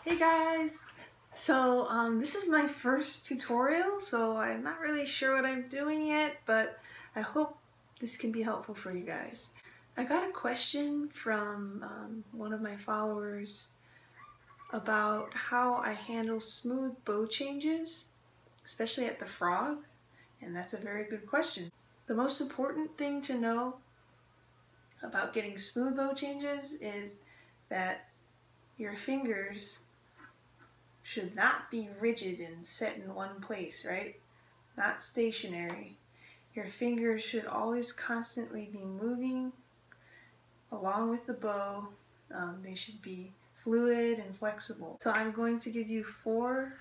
Hey guys! So this is my first tutorial, so I'm not really sure what I'm doing yet, but I hope this can be helpful for you guys. I got a question from one of my followers about how I handle smooth bow changes, especially at the frog, and that's a very good question. The most important thing to know about getting smooth bow changes is that your fingers should not be rigid and set in one place, right? Not stationary. Your fingers should always constantly be moving along with the bow. They should be fluid and flexible. So I'm going to give you 4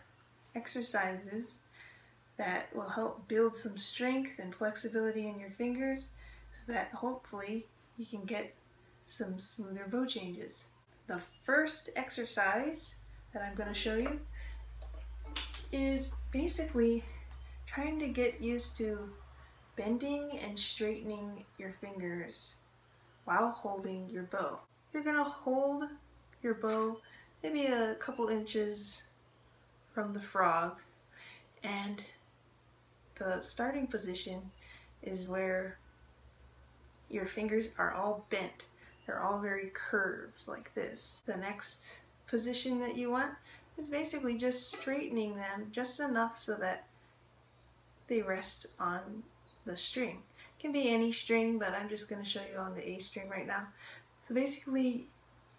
exercises that will help build some strength and flexibility in your fingers so that hopefully you can get some smoother bow changes. The first exercise that I'm going to show you is basically trying to get used to bending and straightening your fingers while holding your bow. You're going to hold your bow maybe a couple inches from the frog, and the starting position is where your fingers are all bent. They're all very curved like this. The next position that you want is basically just straightening them just enough so that they rest on the string. It can be any string, but I'm just going to show you on the A string right now. So basically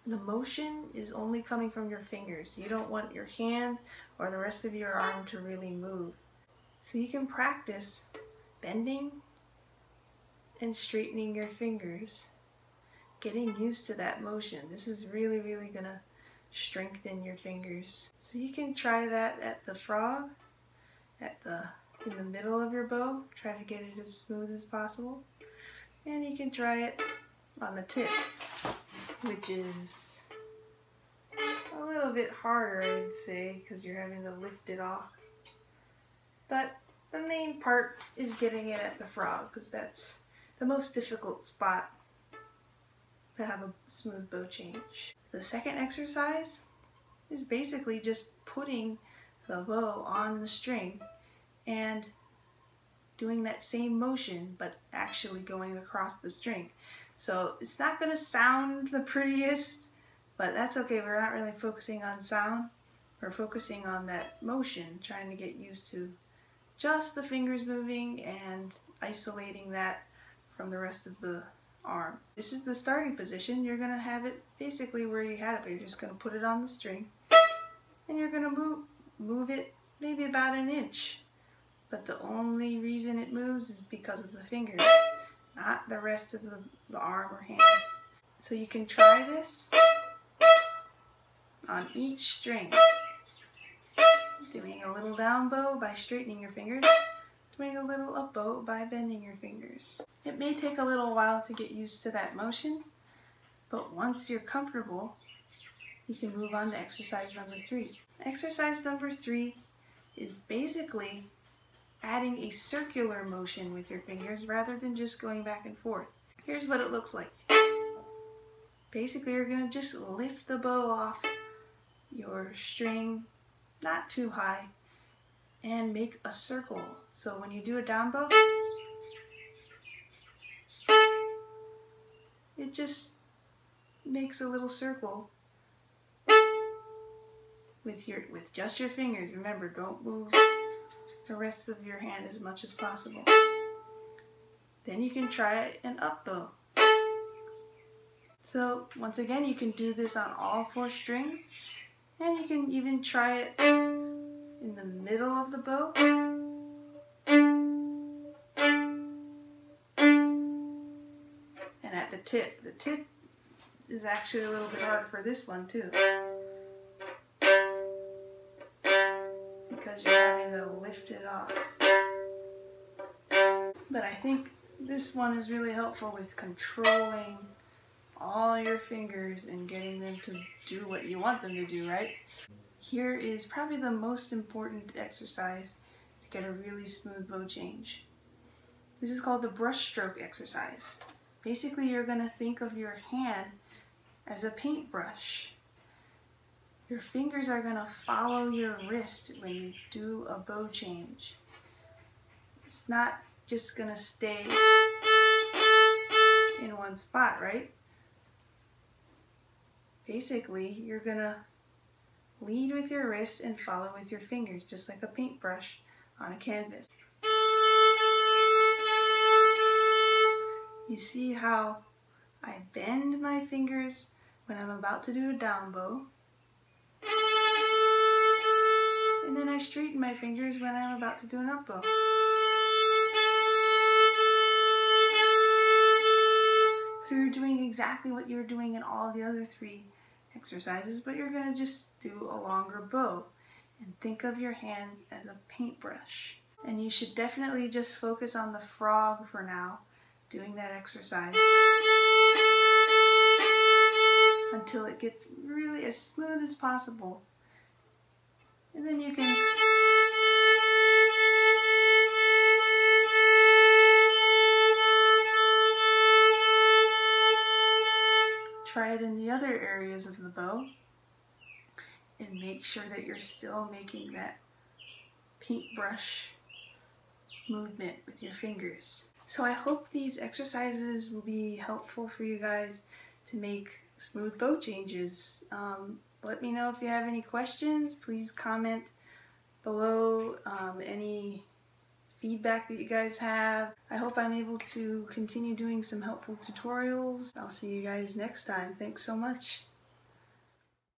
the motion is only coming from your fingers. You don't want your hand or the rest of your arm to really move. So you can practice bending and straightening your fingers, getting used to that motion. This is really going to strengthen your fingers. So you can try that at the frog, in the middle of your bow. Try to get it as smooth as possible. And you can try it on the tip, which is a little bit harder, I'd say, because you're having to lift it off. But the main part is getting it at the frog, because that's the most difficult spot to have a smooth bow change. The second exercise is basically just putting the bow on the string and doing that same motion, but actually going across the string. So it's not going to sound the prettiest, but that's okay. We're not really focusing on sound. We're focusing on that motion, trying to get used to just the fingers moving and isolating that from the rest of the arm. This is the starting position. You're going to have it basically where you had it, but you're just going to put it on the string and you're going to move it maybe about an inch. But the only reason it moves is because of the fingers, not the rest of the arm or hand. So you can try this on each string. Doing a little down bow by straightening your fingers, doing a little up bow by bending your fingers. It may take a little while to get used to that motion, but once you're comfortable, you can move on to exercise number 3. Exercise number 3 is basically adding a circular motion with your fingers rather than just going back and forth. Here's what it looks like. Basically, you're going to just lift the bow off your string, not too high, and make a circle. So when you do a down bow, it just makes a little circle with just your fingers. Remember, don't move the rest of your hand as much as possible. Then you can try an up bow. So once again, you can do this on all 4 strings, and you can even try it in the middle of the bow, and at the tip. The tip is actually a little bit harder for this one too, because you're having to lift it off. But I think this one is really helpful with controlling all your fingers and getting them to do what you want them to do, right? Here is probably the most important exercise to get a really smooth bow change. This is called the brush stroke exercise. Basically, you're going to think of your hand as a paintbrush. Your fingers are going to follow your wrist when you do a bow change. It's not just going to stay in one spot, right? Basically, you're going to lead with your wrist and follow with your fingers, just like a paintbrush on a canvas. You see how I bend my fingers when I'm about to do a down bow, and then I straighten my fingers when I'm about to do an up bow. So you're doing exactly what you were doing in all the other 3 exercises, but you're going to just do a longer bow. And think of your hand as a paintbrush. And you should definitely just focus on the frog for now, doing that exercise until it gets really as smooth as possible. And then you can try it in the other areas of the bow and make sure that you're still making that paintbrush movement with your fingers. So I hope these exercises will be helpful for you guys to make smooth bow changes. Let me know if you have any questions. Please comment below any feedback that you guys have. I hope I'm able to continue doing some helpful tutorials. I'll see you guys next time. Thanks so much.